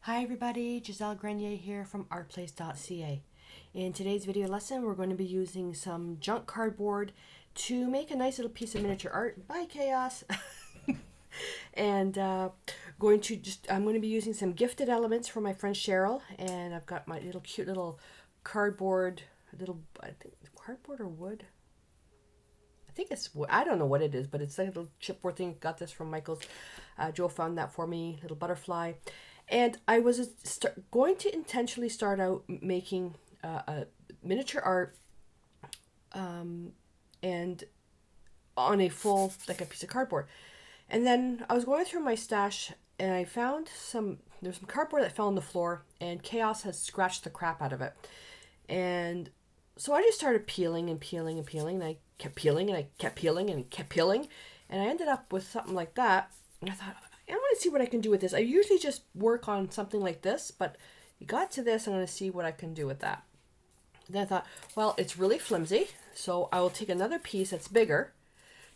Hi everybody, Giselle Grenier here from artplace.ca. In today's video lesson, we're going to be using some junk cardboard to make a nice little piece of miniature art by Chaos. And I'm going to be using some gifted elements from my friend Cheryl, and I've got my little cute little cardboard, I think cardboard or wood. I think it's wood. I don't know what it is, but it's like a little chipboard thing. Got this from Michael's. Joe found that for me, little butterfly. And I was going to intentionally start out making a miniature art and on a full, like a piece of cardboard. And then I was going through my stash and I found there's some cardboard that fell on the floor, and Chaos has scratched the crap out of it. And so I just started peeling and peeling and peeling, and I kept peeling and I kept peeling and kept peeling. And I ended up with something like that. And I thought, I want to see what I can do with this. I usually just work on something like this, but you got to this, I'm going to see what I can do with that. Then I thought, well, it's really flimsy, so I will take another piece that's bigger,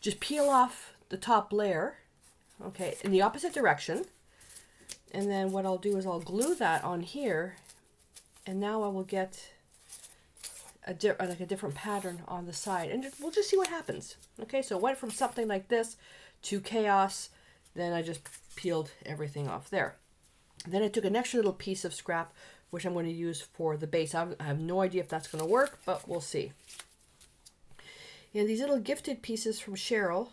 just peel off the top layer, okay, in the opposite direction. And then what I'll do is I'll glue that on here, and now I will get a different pattern on the side, and we'll just see what happens. Okay, so it went from something like this to Chaos. Then I just peeled everything off there. Then I took an extra little piece of scrap, which I'm going to use for the base. I have no idea if that's going to work, but we'll see. And these little gifted pieces from Cheryl.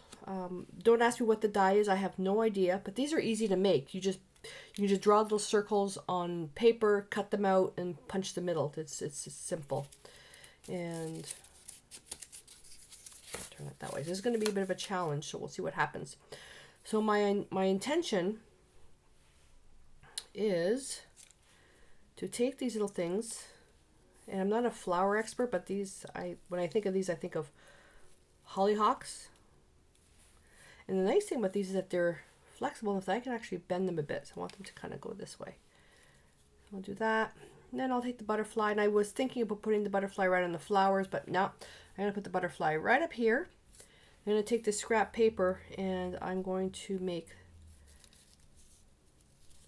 Don't ask me what the die is. I have no idea, but these are easy to make. You can just draw little circles on paper, cut them out, and punch the middle. It's simple. And I'll turn it that way. This is going to be a bit of a challenge, so we'll see what happens. So my intention is to take these little things, and I'm not a flower expert, but when I think of these, I think of hollyhocks. And the nice thing about these is that they're flexible enough that I can actually bend them a bit. So I want them to kind of go this way. I'll do that. And then I'll take the butterfly, and I was thinking about putting the butterfly right on the flowers, but no, I'm going to put the butterfly right up here. I'm going to take this scrap paper and I'm going to make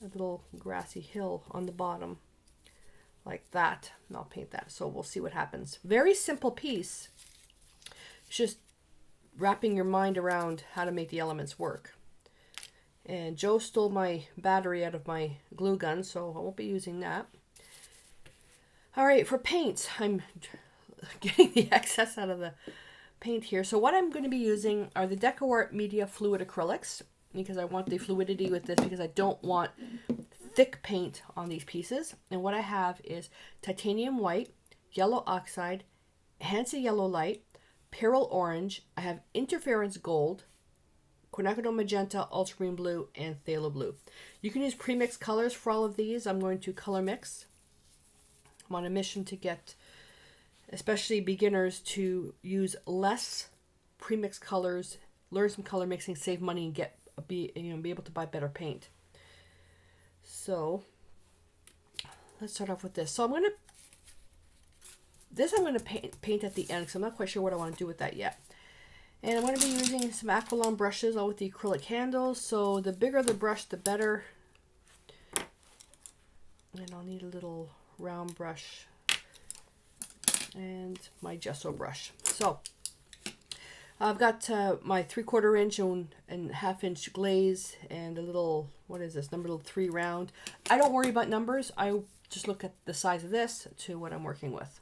a little grassy hill on the bottom like that, and I'll paint that. So we'll see what happens. Very simple piece. It's just wrapping your mind around how to make the elements work. And Joe stole my battery out of my glue gun, so I won't be using that. All right, for paints, I'm getting the excess out of the paint here. So what I'm going to be using are the DecoArt Media Fluid Acrylics, because I want the fluidity with this, because I don't want thick paint on these pieces. And what I have is titanium white, yellow oxide, Hansa yellow light, Pyrrole orange. I have interference gold, Quinacridone magenta, ultramarine blue, and phthalo blue. You can use pre-mixed colors for all of these. I'm going to color mix. I'm on a mission to get especially beginners to use less pre-mixed colors, learn some color mixing, save money, and be able to buy better paint. So let's start off with this. So I'm going to paint at the end, because I'm not quite sure what I want to do with that yet. And I'm going to be using some Aqualon brushes, all with the acrylic handles. So the bigger the brush, the better. And I'll need a little round brush and my gesso brush. So I've got my 3/4 inch and 1/2 inch glaze, and a little, what is this, number 3 round. I don't worry about numbers. I just look at the size of this to what I'm working with.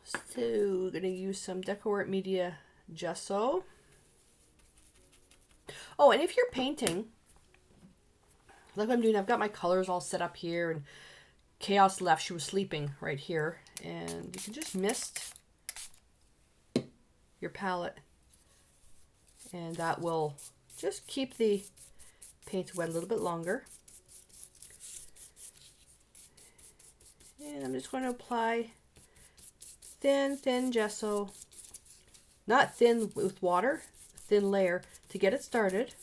So we're going to use some DecoArt Media gesso. Oh, and if you're painting, like what I'm doing, I've got my colors all set up here, and Chaos left. She was sleeping right here. And you can just mist your palette, and that will just keep the paint wet a little bit longer. And I'm just going to apply thin gesso. Not thin with water, thin layer to get it started.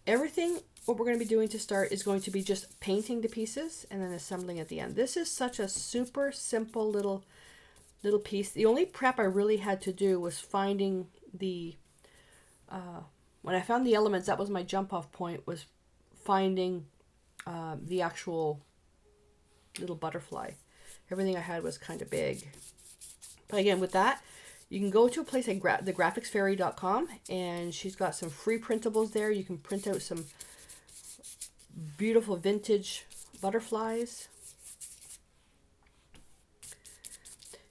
Everything, what we're going to be doing to start is going to be just painting the pieces and then assembling at the end. This is such a super simple little piece. The only prep I really had to do was finding the when I found the elements, that was my jump off point, was finding the actual little butterfly. Everything I had was kind of big. But again, with that, you can go to a place like thegraphicsfairy.com, and she's got some free printables there. You can print out some beautiful vintage butterflies.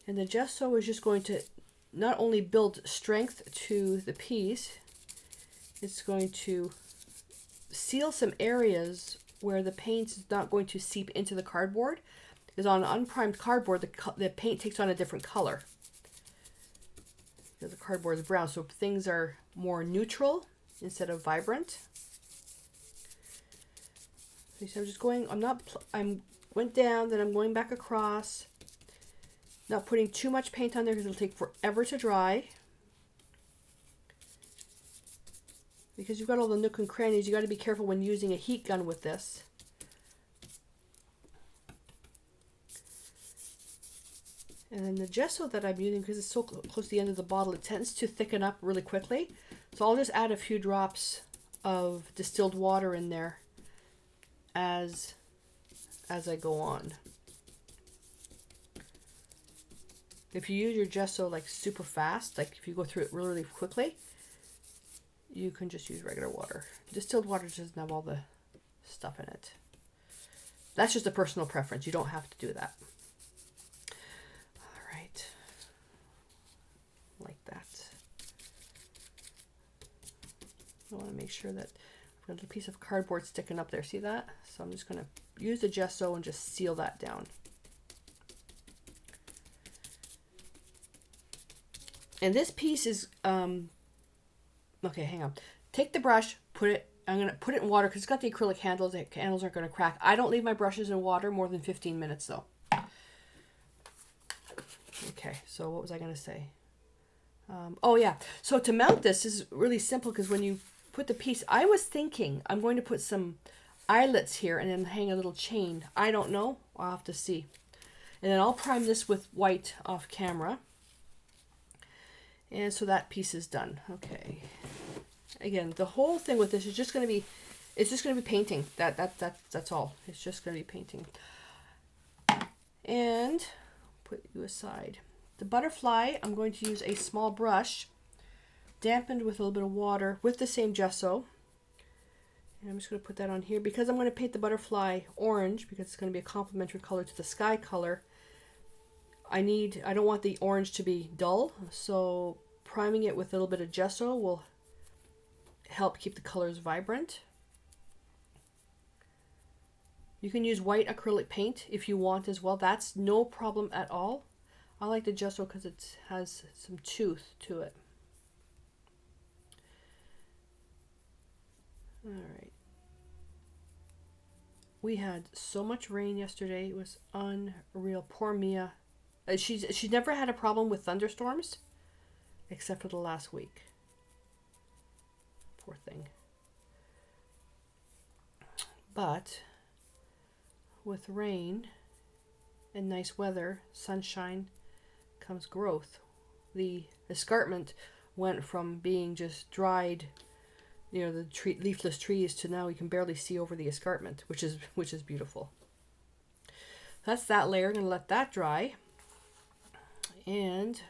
And the gesso is just going to not only build strength to the piece, it's going to seal some areas where the paint is not going to seep into the cardboard. Because on unprimed cardboard, the paint takes on a different color. Because the cardboard is brown, so things are more neutral instead of vibrant. So I'm just going, went down, then I'm going back across. Not putting too much paint on there because it'll take forever to dry. Because you've got all the nook and crannies, you got to be careful when using a heat gun with this. And then the gesso that I'm using, because it's so close to the end of the bottle, it tends to thicken up really quickly. So I'll just add a few drops of distilled water in there as I go on. If you use your gesso like super fast, like if you go through it really, really quickly, you can just use regular water. Distilled water doesn't have all the stuff in it. That's just a personal preference. You don't have to do that. All right. Like that. I want to make sure that I've got a little piece of cardboard sticking up there. See that? So I'm just going to use the gesso and just seal that down. And this piece is, okay, hang on. Take the brush, I'm going to put it in water because it's got the acrylic handles. The handles aren't going to crack. I don't leave my brushes in water more than 15 minutes though. Okay, so what was I going to say? Oh yeah, so to mount this is really simple because when you put the piece, I was thinking I'm going to put some eyelets here and then hang a little chain. I don't know. I'll have to see. And then I'll prime this with white off camera. And so that piece is done. Okay. Again, the whole thing with this is just going to be, it's just going to be painting. That's all. It's just going to be painting. And put you aside. The butterfly, I'm going to use a small brush, dampened with a little bit of water, with the same gesso. And I'm just going to put that on here because I'm going to paint the butterfly orange because it's going to be a complementary color to the sky color. I don't want the orange to be dull, so priming it with a little bit of gesso will help keep the colors vibrant. You can use white acrylic paint if you want as well. That's no problem at all. I like the gesso because it has some tooth to it. All right. We had so much rain yesterday. It was unreal. Poor Mia. She's never had a problem with thunderstorms, except for the last week. Poor thing. But with rain and nice weather, sunshine, comes growth. The escarpment went from being just dried, the leafless trees, to now you can barely see over the escarpment, which is beautiful. That's that layer. I'm going to let that dry. And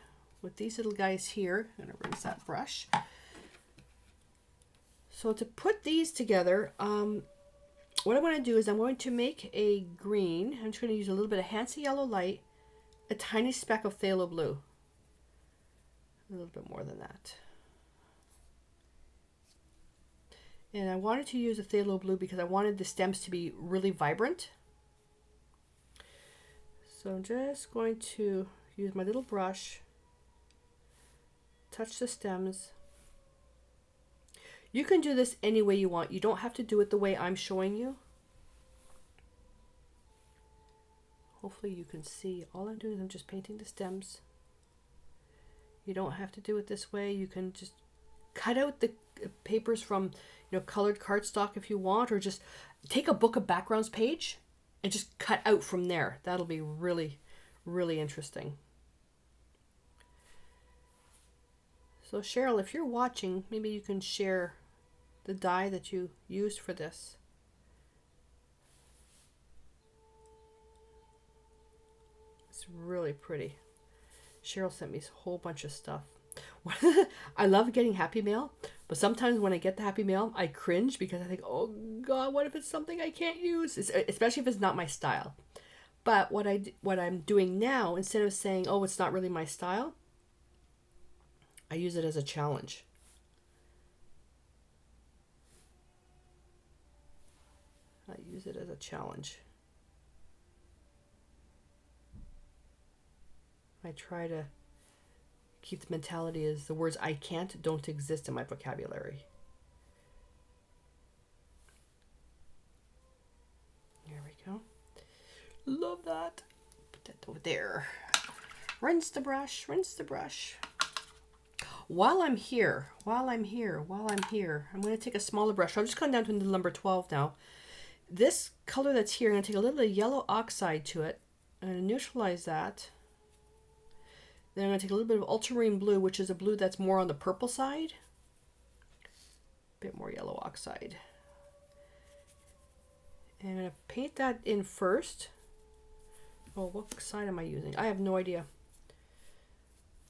with these little guys here, I'm going to rinse that brush. So to put these together, what I want to do is I'm going to make a green. I'm just going to use a little bit of Hansa yellow light, a tiny speck of phthalo blue. A little bit more than that. And I wanted to use a phthalo blue because I wanted the stems to be really vibrant. So I'm just going to use my little brush, touch the stems. You can do this any way you want. You don't have to do it the way I'm showing you. Hopefully you can see. All I'm doing is I'm just painting the stems. You don't have to do it this way. You can just cut out the papers from colored cardstock if you want, or just take a book of backgrounds page and just cut out from there. That'll be really, really interesting. So Cheryl, if you're watching, maybe you can share the dye that you used for this. It's really pretty. Cheryl sent me a whole bunch of stuff. I love getting Happy Mail, but sometimes when I get the Happy Mail, I cringe because I think, oh God, what if it's something I can't use? Especially if it's not my style. But what I'm doing now, instead of saying, oh, it's not really my style, I use it as a challenge. I use it as a challenge. I try to keep the mentality as the words I can't don't exist in my vocabulary. There we go. Love that. Put that over there. Rinse the brush, rinse the brush. While I'm here, I'm going to take a smaller brush. I'll just come down to number 12 now. This color that's here, I'm going to take a little bit of yellow oxide to it. I'm going to neutralize that. Then I'm going to take a little bit of ultramarine blue, which is a blue that's more on the purple side. A bit more yellow oxide. And I'm going to paint that in first. Oh, what side am I using? I have no idea.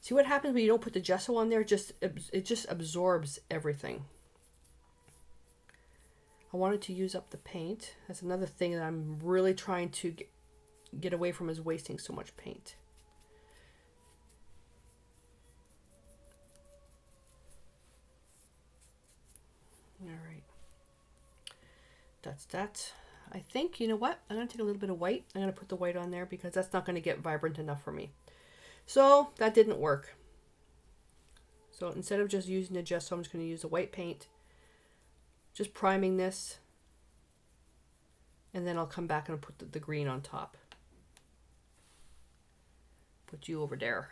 See what happens when you don't put the gesso on there? It just absorbs everything. I wanted to use up the paint. That's another thing that I'm really trying to get away from, is wasting so much paint. All right. That's that. I think, you know what? I'm going to take a little bit of white. I'm going to put the white on there because that's not going to get vibrant enough for me. So that didn't work. So instead of just using the gesso, I'm just going to use the white paint. Just priming this. And then I'll come back and put the green on top. Put you over there.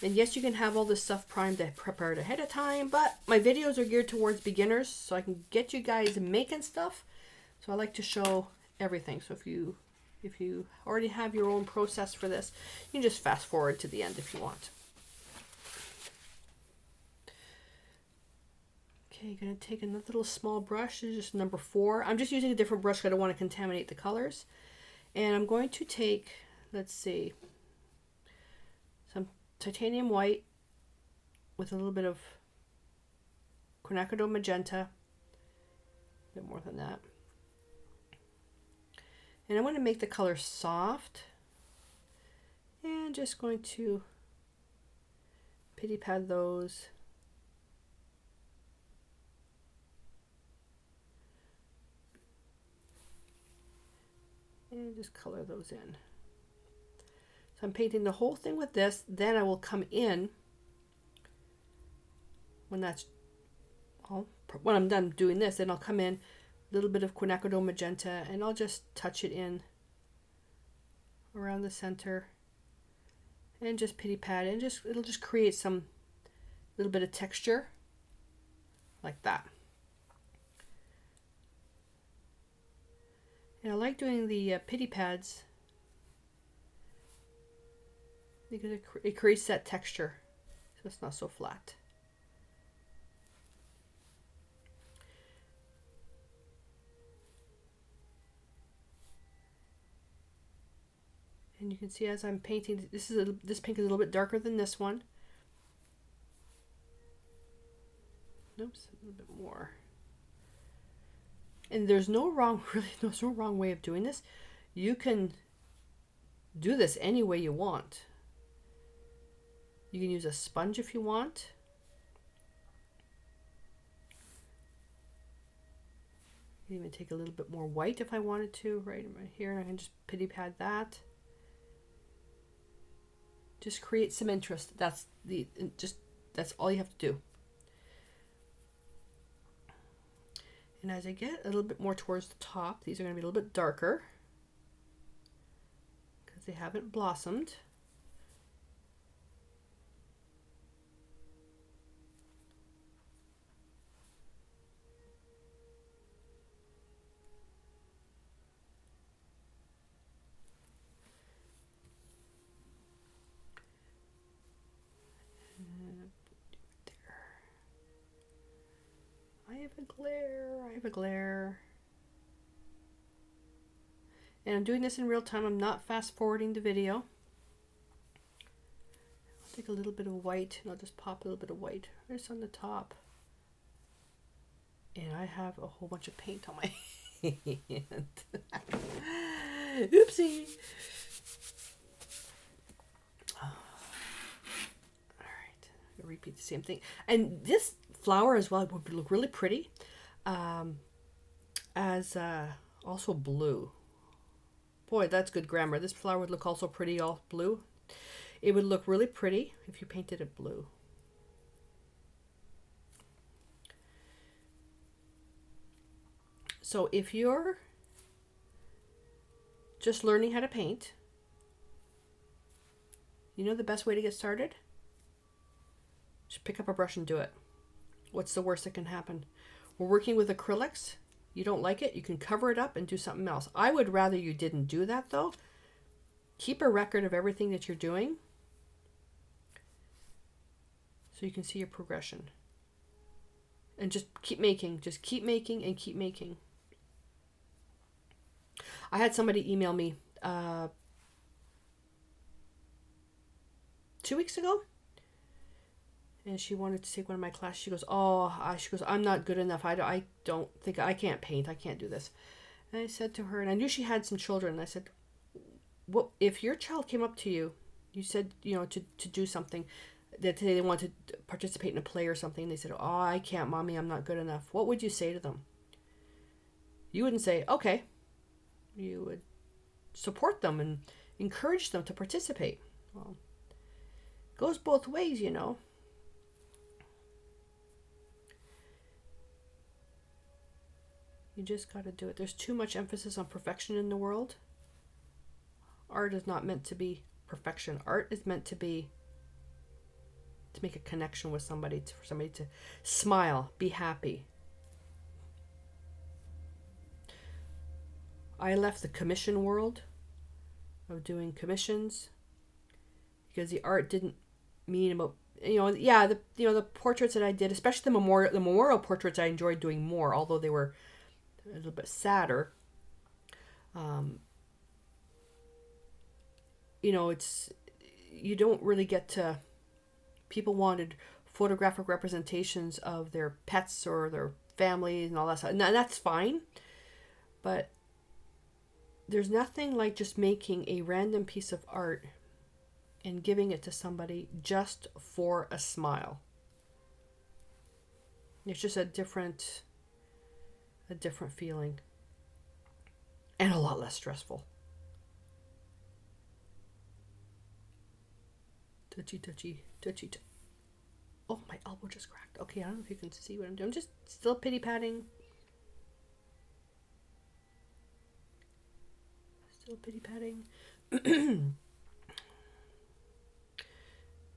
And yes, you can have all this stuff primed and prepared ahead of time, but my videos are geared towards beginners, so I can get you guys making stuff. So I like to show everything. So if you already have your own process for this, you can just fast forward to the end if you want. Okay, gonna take another little small brush. This is just number 4. I'm just using a different brush because I don't want to contaminate the colors. And I'm going to take, let's see, some titanium white with a little bit of Quinacridone Magenta, a bit more than that. And I'm going to make the color soft, and just going to pity pad those. And just color those in. So I'm painting the whole thing with this. Then I will come in when I'm done doing this. Then I'll come in a little bit of Quinacridone Magenta, and I'll just touch it in around the center, and just pity pad, and it'll just create some little bit of texture like that. And I like doing the pity pads because it creates that texture, so it's not so flat. And you can see as I'm painting, this pink is a little bit darker than this one. Oops, a little bit more. And there's no wrong way of doing this. You can do this any way you want. You can use a sponge if you want. You can even take a little bit more white if I wanted to, right here, and I can just pity pad that. Just create some interest. That's all you have to do. And as I get a little bit more towards the top, these are going to be a little bit darker because they haven't blossomed. have a glare. I have a glare. And I'm doing this in real time. I'm not fast forwarding the video. I'll take a little bit of white and I'll just pop a little bit of white just on the top. And I have a whole bunch of paint on my hand. Oopsie. Alright, I'll repeat the same thing. And this flower as well would look really pretty as also blue. Boy, that's good grammar. This flower would look also pretty all blue. It would look really pretty if you painted it blue. So if you're just learning how to paint, you know the best way to get started? Just pick up a brush and do it. What's the worst that can happen? We're working with acrylics. You don't like it, you can cover it up and do something else. I would rather you didn't do that though. Keep a record of everything that you're doing so you can see your progression. And just keep making and keep making. I had somebody email me 2 weeks ago. And she wanted to take one of my classes. She goes, I'm not good enough. I don't think I can't paint. I can't do this. And I said to her, and I knew she had some children. And I said, well, if your child came up to you, you said, to do something, that they wanted to participate in a play or something. And they said, I can't, Mommy, I'm not good enough. What would you say to them? You wouldn't say, okay. You would support them and encourage them to participate. Well, it goes both ways, You just got to do it. There's too much emphasis on perfection in the world. Art is not meant to be perfection. Art is meant to be to make a connection with somebody, for somebody to smile, be happy. I left the commission world of doing commissions because the art didn't mean about the portraits that I did, especially the memorial portraits I enjoyed doing more, although they were a little bit sadder. It's, you don't really get to, people wanted photographic representations of their pets or their families and all that stuff. And that's fine. But there's nothing like just making a random piece of art and giving it to somebody just for a smile. It's just a different feeling and a lot less stressful. Touchy. Oh, my elbow just cracked. Okay, I don't know if you can see what I'm doing. I'm just still pity patting.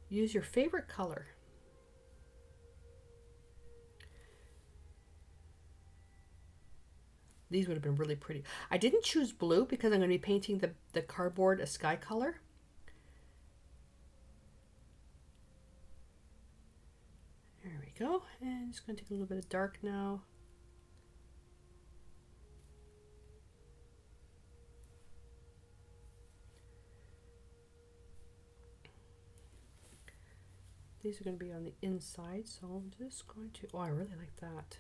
Use your favorite color. These would have been really pretty. I didn't choose blue because I'm going to be painting the cardboard a sky color. There we go. And I'm just going to take a little bit of dark now. These are going to be on the inside, so I'm just going to, I really like that.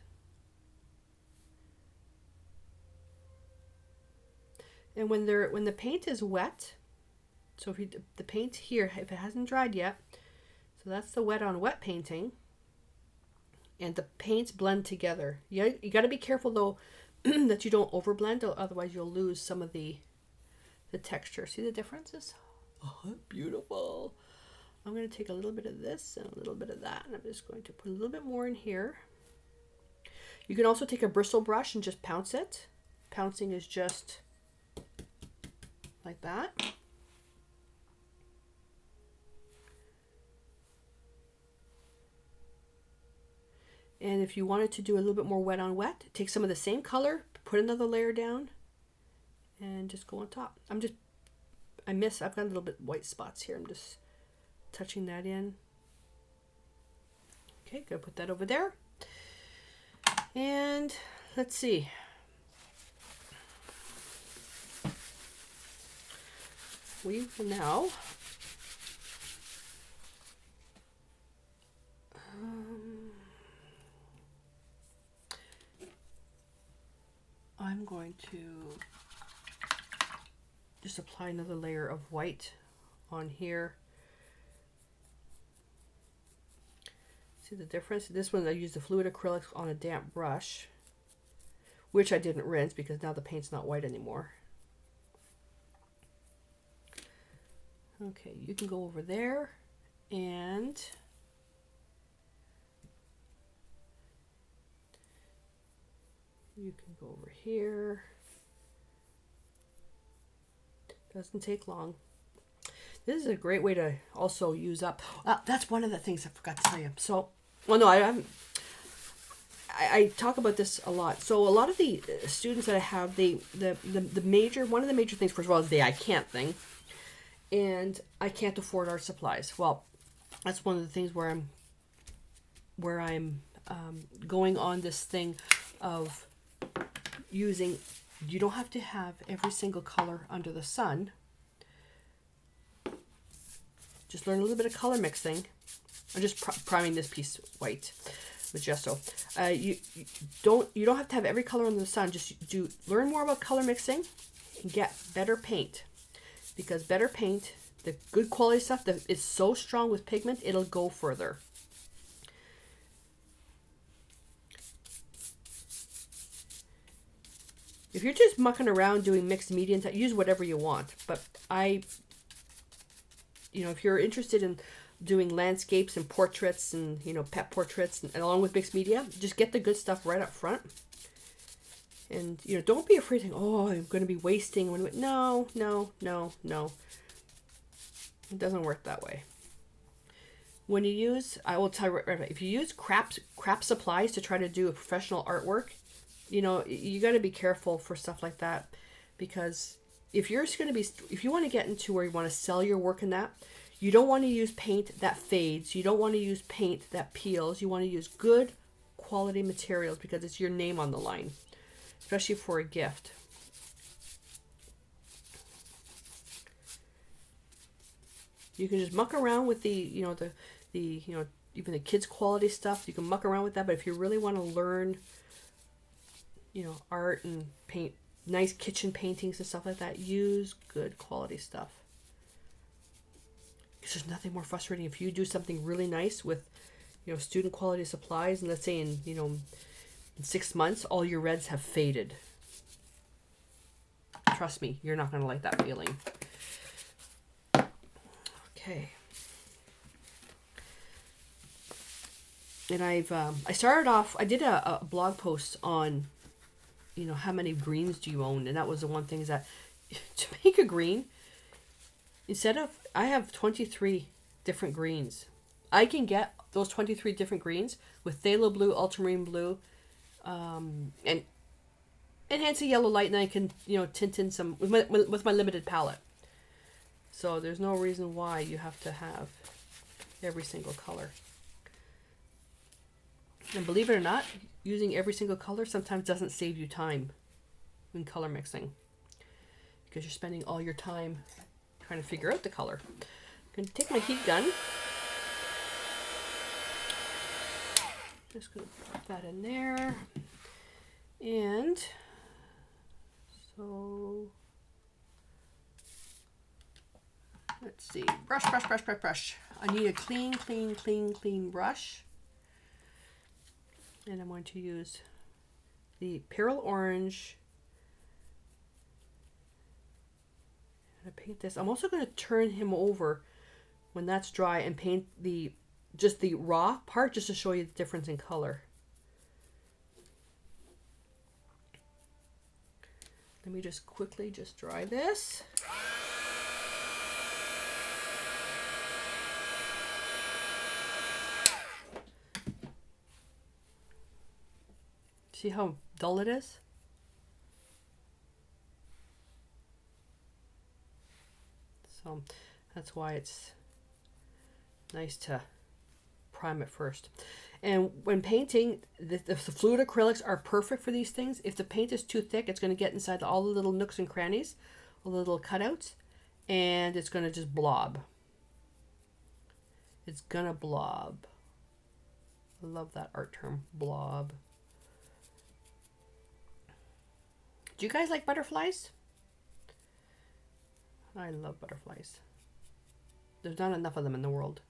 And when the paint is wet, so if the paint here, if it hasn't dried yet, so that's the wet on wet painting, and the paints blend together. You got to be careful though that you don't overblend, otherwise you'll lose some of the texture. See the differences? Oh, beautiful. I'm going to take a little bit of this and a little bit of that, and I'm just going to put a little bit more in here. You can also take a bristle brush and just pounce it. Pouncing is just like that. And if you wanted to do a little bit more wet on wet, take some of the same color, put another layer down, and just go on top. I've got a little bit white spots here. I'm just touching that in. Okay, gonna put that over there. And let's see. We will now I'm going to just apply another layer of white on here. See the difference? This one I used the fluid acrylics on a damp brush, which I didn't rinse because now the paint's not white anymore. Okay, you can go over there and you can go over here. Doesn't take long. This is a great way to also use up. That's one of the things I forgot to tell you. So, well, no, I haven't. I talk about this a lot. So a lot of the students that I have, one of the major things, first of all, is the I can't thing, and I can't afford art supplies. Well, that's one of the things where I'm going on this thing of using. You don't have to have every single color under the sun. Just learn a little bit of color mixing. I'm just priming this piece white with gesso. You don't have to have every color under the sun. Just learn more about color mixing and get better paint, because better paint, the good quality stuff that is so strong with pigment, it'll go further. If you're just mucking around doing mixed media, use whatever you want. But if you're interested in doing landscapes and portraits and, pet portraits and along with mixed media, just get the good stuff right up front. And, don't be afraid to think, oh, I'm going to be wasting. No. It doesn't work that way. When you use, I will tell you right away, if you use crap supplies to try to do a professional artwork, you got to be careful for stuff like that, because if you want to get into where you want to sell your work in that, you don't want to use paint that fades. You don't want to use paint that peels. You want to use good quality materials because it's your name on the line, especially for a gift. You can just muck around with even the kids' quality stuff. You can muck around with that, but if you really want to learn art and paint nice kitchen paintings and stuff like that, use good quality stuff. Because there's nothing more frustrating if you do something really nice with student quality supplies, and let's say in 6 months all your reds have faded. Trust me, you're not going to like that feeling. Okay. And I started off, I did a blog post on how many greens do you own? And that was the one thing, is that to make a green, I have 23 different greens. I can get those 23 different greens with phthalo blue, ultramarine blue, and Hansa yellow light, and I can, tint in some with my limited palette. So there's no reason why you have to have every single color. And believe it or not, using every single color sometimes doesn't save you time in color mixing, because you're spending all your time trying to figure out the color. I'm going to take my heat gun. Just going to put that in there. And so let's see. Brush. I need a clean brush. And I'm going to use the Pyrrole orange. I'm going to paint this. I'm also going to turn him over when that's dry and paint just the raw part, just to show you the difference in color. Let me just quickly dry this. See how dull it is? So that's why it's nice to prime it first. And when painting, the fluid acrylics are perfect for these things. If the paint is too thick, it's going to get inside all the little nooks and crannies, all the little cutouts, and it's going to just blob. It's going to blob. I love that art term, blob. Do you guys like butterflies? I love butterflies. There's not enough of them in the world.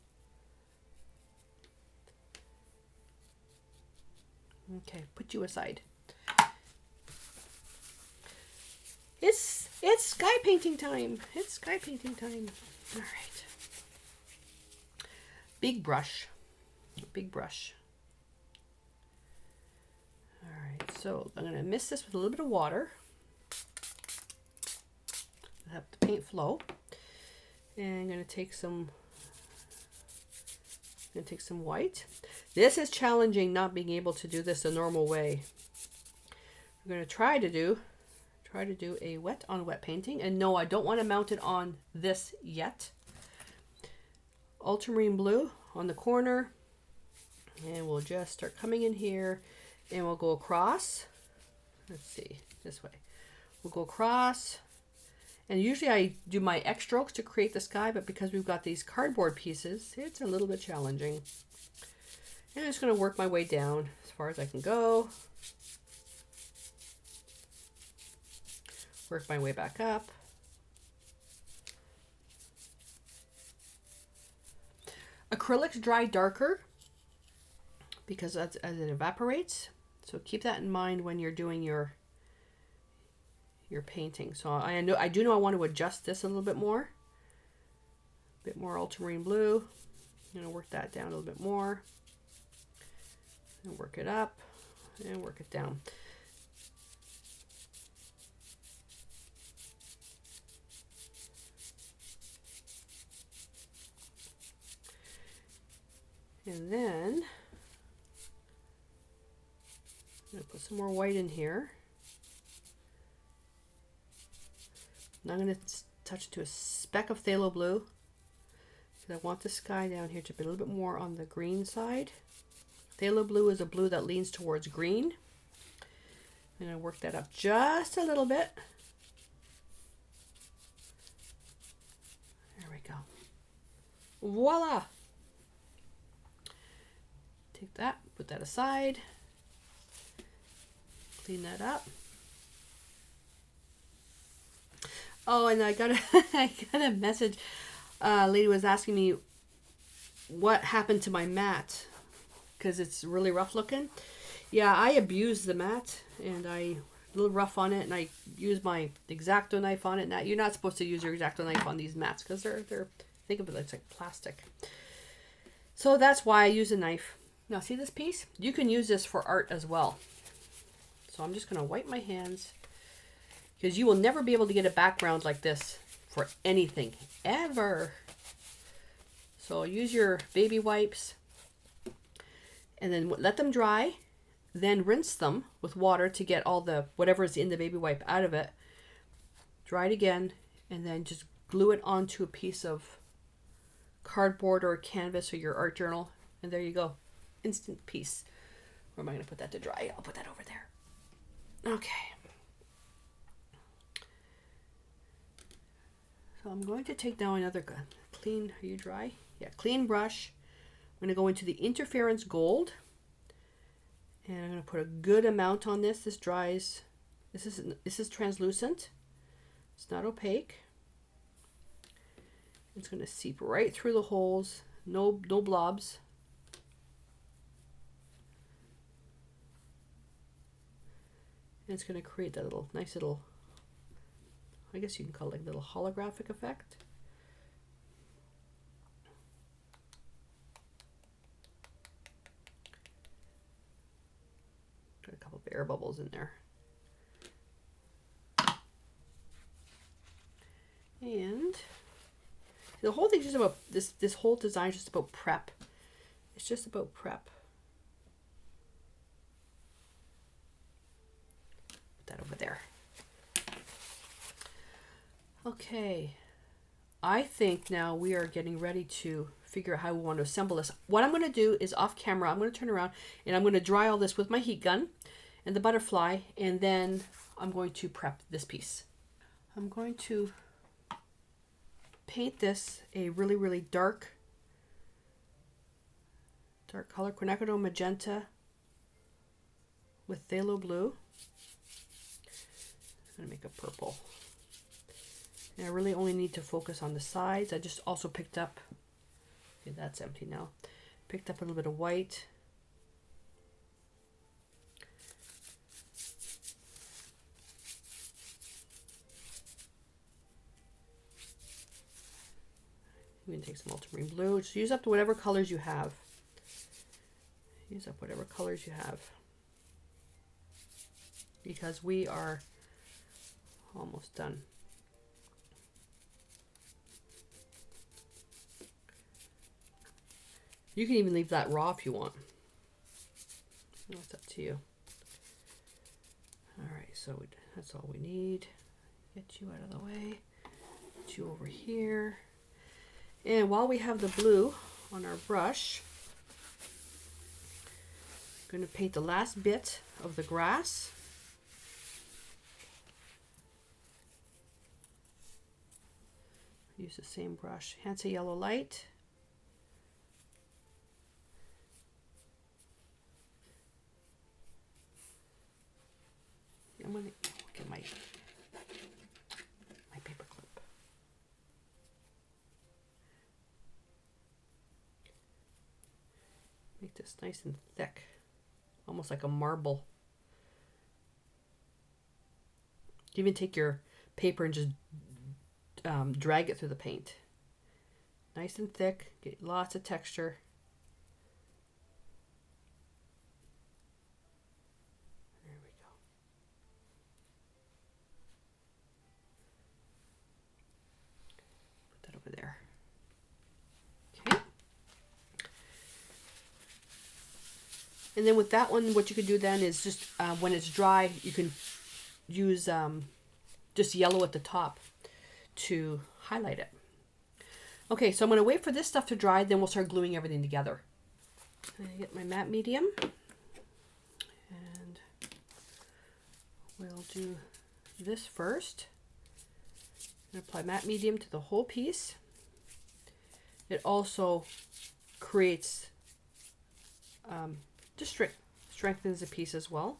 Okay, put you aside. It's sky painting time. It's sky painting time. All right. Big brush. Big brush. All right, so I'm going to mist this with a little bit of water. Have the paint flow. And I'm going to take some white. This is challenging, not being able to do this the normal way. I'm going to try to do a wet on wet painting. And no, I don't want to mount it on this yet. Ultramarine blue on the corner. And we'll just start coming in here and we'll go across. Let's see, this way. We'll go across. And usually I do my X strokes to create the sky, but because we've got these cardboard pieces, it's a little bit challenging. And I'm just going to work my way down as far as I can go. Work my way back up. Acrylics dry darker because as it evaporates. So keep that in mind when you're doing your painting. So I do know I want to adjust this a little bit more. A bit more ultramarine blue. I'm going to work that down a little bit more. And work it up and work it down. And then I'm going to put some more white in here. And I'm going to touch it to a speck of phthalo blue because I want the sky down here to be a little bit more on the green side. Phthalo blue is a blue that leans towards green. I'm going to work that up just a little bit. There we go. Voila! Take that, put that aside. Clean that up. Oh, and I got a message. A lady was asking me what happened to my mat because it's really rough looking. Yeah, I abused the mat and I a little rough on it, and I use my X-Acto knife on it. Now you're not supposed to use your X-Acto knife on these mats because they're think of it as like plastic. So that's why I use a knife. Now see this piece? You can use this for art as well. So I'm just going to wipe my hands. Because you will never be able to get a background like this for anything, ever. So use your baby wipes and then let them dry. Then rinse them with water to get all the whatever is in the baby wipe out of it. Dry it again and then just glue it onto a piece of cardboard or a canvas or your art journal. And there you go. Instant piece. Where am I going to put that to dry? I'll put that over there. Okay. So I'm going to take now another clean, are you dry? Yeah, clean brush. I'm going to go into the interference gold. And I'm going to put a good amount on this. This dries. This is translucent. It's not opaque. It's going to seep right through the holes. No blobs. And it's going to create that nice little, I guess you can call it like a little holographic effect. Got a couple of air bubbles in there. And the whole thing is just about this whole design is just about prep. It's just about prep. Put that over there. Okay, I think now we are getting ready to figure out how we want to assemble this. What I'm going to do is off camera, I'm going to turn around and I'm going to dry all this with my heat gun and the butterfly, and then I'm going to prep this piece. I'm going to paint this a really, really dark color, Quinacridone Magenta with Phthalo blue. I'm going to make a purple. And I really only need to focus on the sides. I just also picked up, okay, that's empty now. Picked up a little bit of white. You can take some ultramarine blue. Just use up whatever colors you have. Use up whatever colors you have. Because we are almost done. You can even leave that raw if you want. That's up to you. All right, so that's all we need. Get you out of the way. Get you over here. And while we have the blue on our brush, I'm going to paint the last bit of the grass. Use the same brush. Hansa Yellow Light. I'm going to get my paper clip. Make this nice and thick, almost like a marble. Even take your paper and just drag it through the paint. Nice and thick, get lots of texture. There we go. Put that over there. Okay. And then with that one, what you could do then is just when it's dry, you can use just yellow at the top to highlight it. Okay, so I'm going to wait for this stuff to dry, then we'll start gluing everything together. I get my matte medium, and we'll do this first. I'm going to apply matte medium to the whole piece. It also creates, just strengthens the piece as well.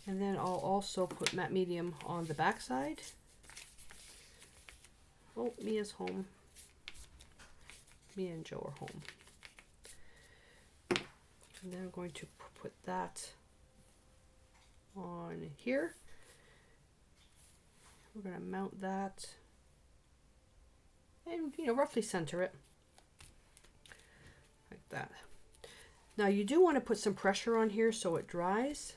And then I'll also put matte medium on the back side. Oh, Mia's home. Mia and Joe are home. And then I'm going to put that on here. We're going to mount that and, roughly center it like that. Now you do want to put some pressure on here so it dries.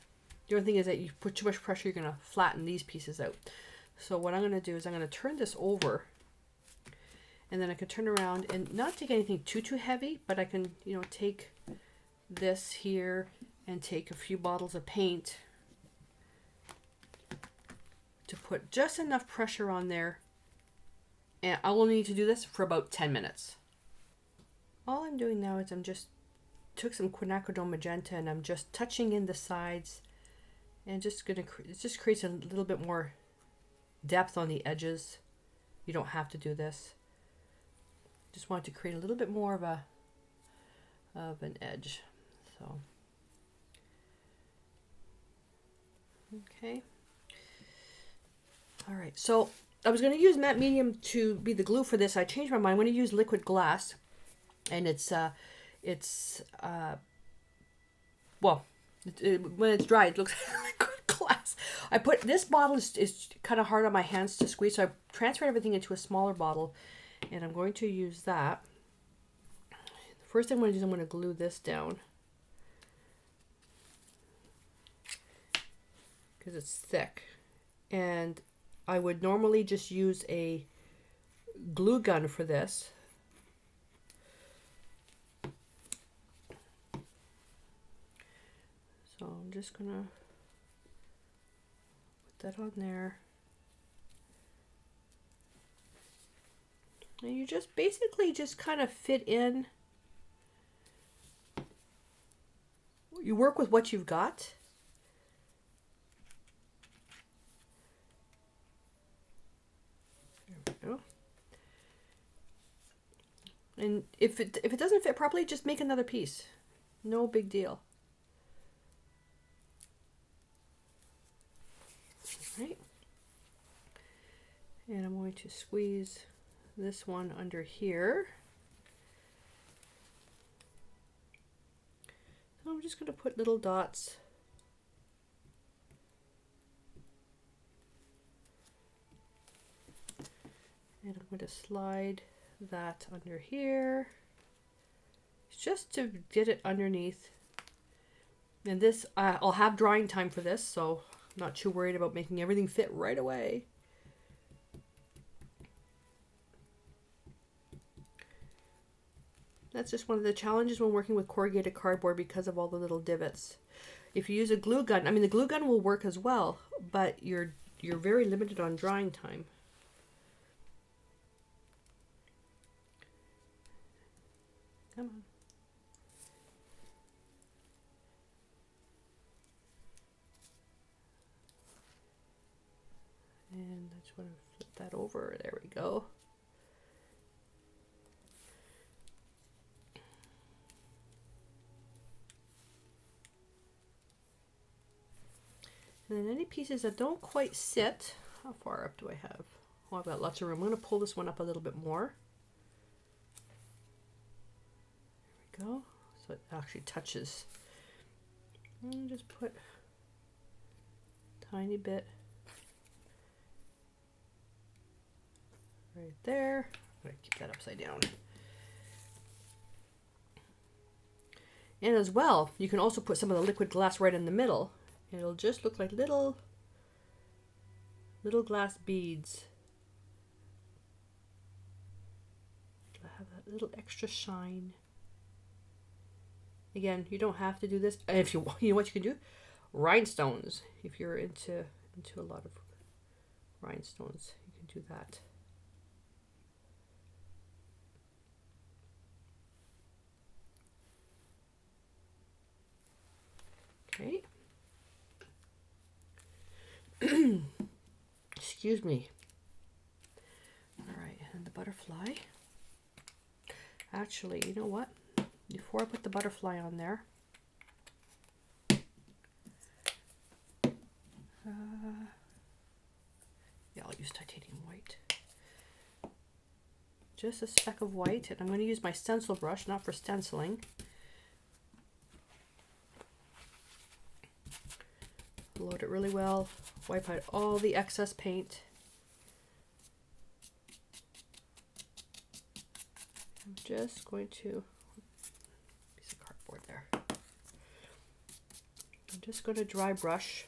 The only thing is that you put too much pressure, you're going to flatten these pieces out. So what I'm going to do is I'm going to turn this over, and then I can turn around and not take anything too heavy, but I can, take this here and take a few bottles of paint to put just enough pressure on there. And I will need to do this for about 10 minutes. All I'm doing now is I'm just took some Quinacridone Magenta and I'm just touching in the sides. And it just creates a little bit more depth on the edges. You don't have to do this. Just want to create a little bit more of an edge. So, okay. All right. So I was going to use matte medium to be the glue for this. I changed my mind. I'm going to use liquid glass, and when it's dry, it looks like good glass. I put this bottle is kind of hard on my hands to squeeze, so I transferred everything into a smaller bottle, and I'm going to use that. The first thing I'm going to do is I'm going to glue this down because it's thick, and I would normally just use a glue gun for this. So I'm just gonna put that on there. And you just basically just kind of fit in. You work with what you've got. There we go. And if it doesn't fit properly, just make another piece. No big deal. All right. And I'm going to squeeze this one under here. So I'm just going to put little dots. And I'm going to slide that under here. Just to get it underneath. And this, I'll have drying time for this, so I'm not too worried about making everything fit right away. That's just one of the challenges when working with corrugated cardboard because of all the little divots. If you use a glue gun, I mean the glue gun will work as well, but you're very limited on drying time. Come on. And I just want to flip that over. There we go. And then any pieces that don't quite sit, how far up do I have? Oh, I've got lots of room. I'm going to pull this one up a little bit more. There we go. So it actually touches. And just put a tiny bit right there. I'm going to keep that upside down. And as well, you can also put some of the liquid glass right in the middle. It'll just look like little glass beads. It'll have that little extra shine. Again, you don't have to do this. If you know what you can do? Rhinestones. If you're into a lot of rhinestones, you can do that. Okay. Excuse me. All right, and the butterfly. Actually, you know what? Before I put the butterfly on there, yeah, I'll use titanium white. Just a speck of white, and I'm going to use my stencil brush, not for stenciling. Load it really well, wipe out all the excess paint. I'm just going to, piece of cardboard there. I'm just going to dry brush.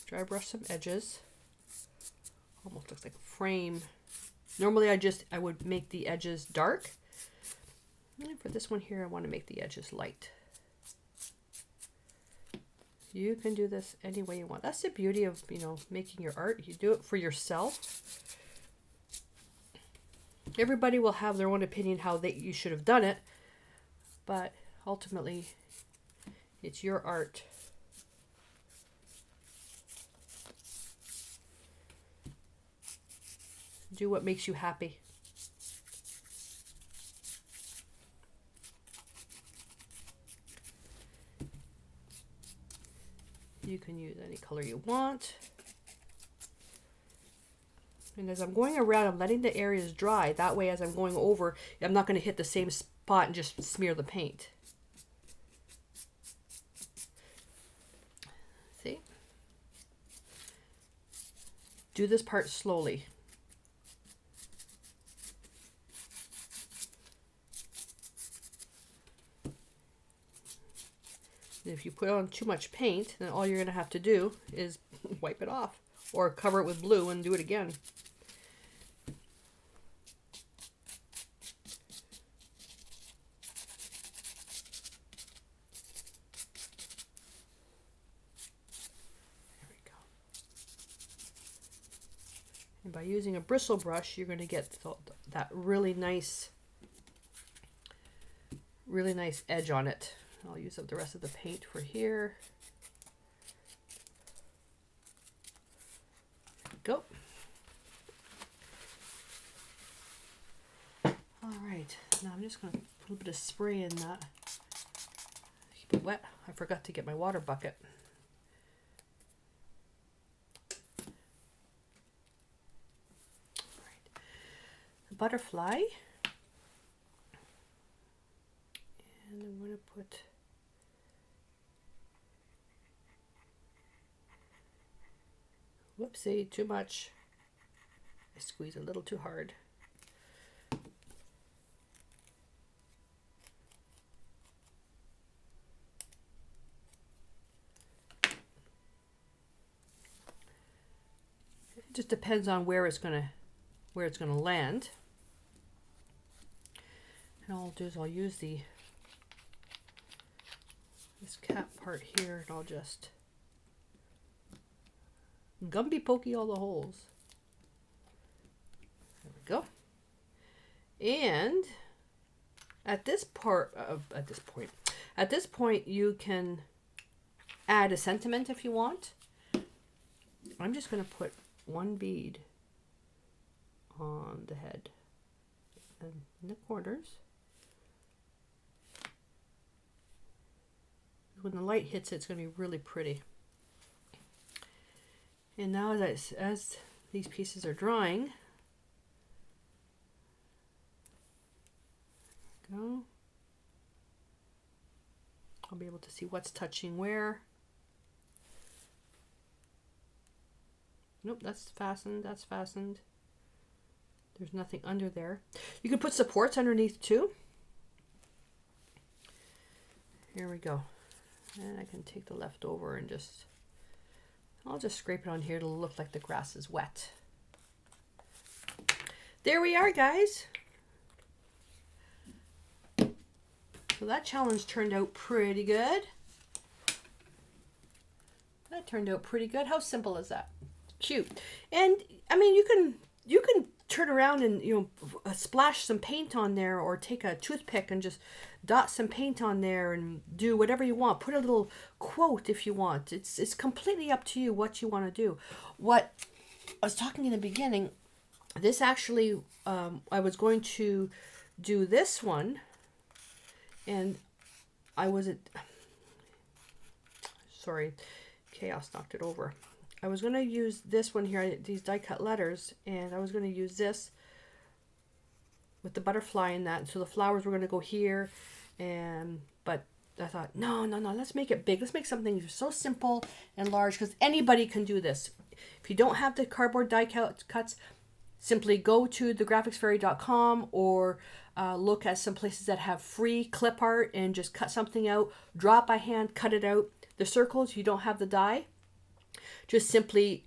Dry brush some edges. Almost looks like a frame. Normally I would make the edges dark. And for this one here, I want to make the edges light. You can do this any way you want. That's the beauty of, making your art. You do it for yourself. Everybody will have their own opinion how you should have done it, but ultimately, it's your art. Do what makes you happy. You can use any color you want. And as I'm going around, I'm letting the areas dry. That way, as I'm going over, I'm not going to hit the same spot and just smear the paint. See? Do this part slowly. If you put on too much paint, then all you're going to have to do is wipe it off or cover it with blue and do it again. There we go. And by using a bristle brush, you're going to get that really nice edge on it. I'll use up the rest of the paint for here. Go. All right, now I'm just going to put a little bit of spray in that. Keep it wet. I forgot to get my water bucket. All right. The butterfly. And I'm going to put whoopsie, too much. I squeeze a little too hard. It just depends on where it's gonna land. And all I'll do is I'll use this cap part here, and I'll just Gumby pokey all the holes. There we go. And at this point, you can add a sentiment if you want. I'm just going to put one bead on the head and in the corners. When the light hits it, it's going to be really pretty. And now as these pieces are drying, go. I'll be able to see what's touching where. Nope, that's fastened, that's fastened. There's nothing under there. You can put supports underneath too. Here we go. And I can take the leftover and I'll just scrape it on here. It'll look like the grass is wet. There we are, guys. So that challenge turned out pretty good. That turned out pretty good. How simple is that? Cute. And I mean, you can turn around and splash some paint on there, or take a toothpick and just dot some paint on there and do whatever you want. Put a little quote if you want. It's completely up to you what you want to do. What I was talking in the beginning, this actually I was going to do this one, and sorry, chaos knocked it over. I was going to use this one here, these die cut letters, and I was going to use this with the butterfly in that. So the flowers were going to go here, but I thought, no, let's make it big. Let's make something so simple and large, because anybody can do this. If you don't have the cardboard die cuts, simply go to thegraphicsfairy.com or look at some places that have free clip art and just cut something out, draw it by hand, cut it out. The circles, you don't have the die. Just simply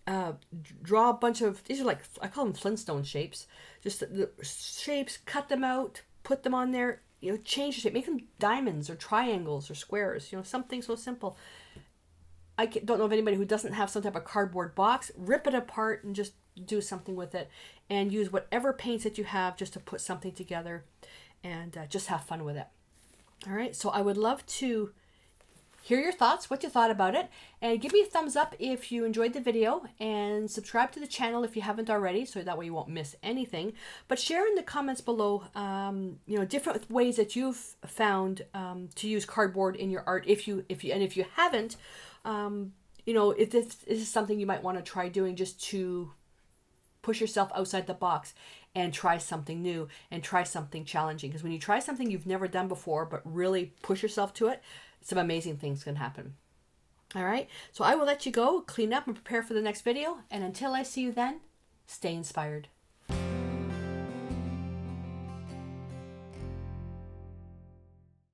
draw a bunch of, these are like, I call them Flintstone shapes. Just the shapes, cut them out, put them on there, change the shape, make them diamonds or triangles or squares, something so simple. I don't know of anybody who doesn't have some type of cardboard box. Rip it apart and just do something with it, and use whatever paints that you have just to put something together, and just have fun with it. All right, so I would love to hear your thoughts, what you thought about it, and give me a thumbs up if you enjoyed the video, and subscribe to the channel if you haven't already, so that way you won't miss anything. But share in the comments below, different ways that you've found to use cardboard in your art. If you haven't, if this is something you might want to try doing, just to push yourself outside the box and try something new and try something challenging. Because when you try something you've never done before, but really push yourself to it, some amazing things can happen. All right, so I will let you go, clean up, and prepare for the next video. And until I see you then, stay inspired.